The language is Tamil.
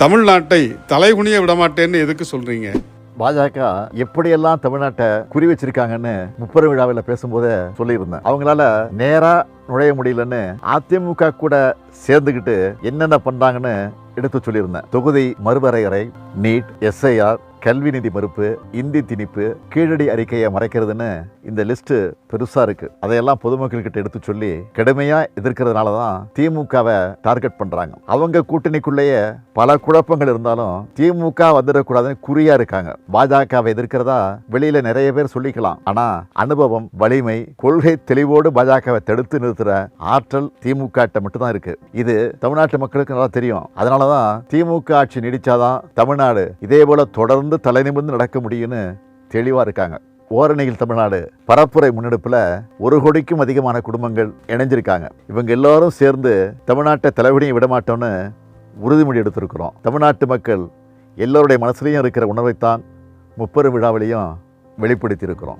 தமிழ்நாட்டை தலைகுனிய விடமாட்டேன்னு எதுக்கு சொல்றீங்க? பாஜக எப்படியெல்லாம் தமிழ்நாட்டை குறி வச்சிருக்காங்கன்னு முப்பெரும் விழாவில் பேசும்போதே சொல்லியிருந்தேன். அவங்களால நேரா நுழைய முடியலன்னு அதிமுக கூட சேர்ந்துக்கிட்டு என்னென்ன பண்றாங்கன்னு எடுத்து சொல்லியிருந்தேன். தொகுதி மறுவரையறை, நீட், எஸ்ஐஆர், கல்வி நிதி மறுப்பு, இந்தி திணிப்பு, கீழடி அறிக்கையை மறைக்கிறதுன்னு இந்த லிஸ்ட் பெருசா இருக்கு. அதையெல்லாம் பொதுமக்கள் கிட்ட எடுத்து சொல்லி கடுமையா எதிர்க்கிறதுனால தான் திமுகவை டார்கெட் பண்றாங்க. அவங்க கூட்டணிக்குள்ளேயே பல குழப்பங்கள் இருந்தாலும் திமுக வந்துடக்கூடாதுன்னு குறியா இருக்காங்க. பாஜகவை எதிர்க்கிறதா வெளியில நிறைய பேர் சொல்லிக்கலாம். ஆனா அனுபவம், வலிமை, கொள்கை தெளிவோடு பாஜகவை தடுத்து நிறுத்துற ஆற்றல் திமுக மட்டும்தான் இருக்கு. இது தமிழ்நாட்டு மக்களுக்கு நல்லா தெரியும். அதனாலதான் திமுக ஆட்சி நீடிச்சாதான் தமிழ்நாடு இதே போல தொடர்ந்து தலை நிமிர்ந்து நடக்க முடியும்னு தெளிவா இருக்காங்க. ஓரணியில் தமிழ்நாடு பரப்புரை முன்னெடுப்புல 1 கோடிக்கும் அதிகமான குடும்பங்கள் இணைஞ்சிருக்காங்க. இவங்க எல்லாரும் சேர்ந்து தமிழ்நாட்டை தலைவலியை விடமாட்டோம்னு உறுதிமொழி எடுத்திருக்கிறோம். தமிழ்நாட்டு மக்கள் எல்லோருடைய மனசுலையும் இருக்கிற உணர்வைத்தான் முப்பெரும் விழாவிலையும் வெளிப்படுத்தி இருக்கிறோம்.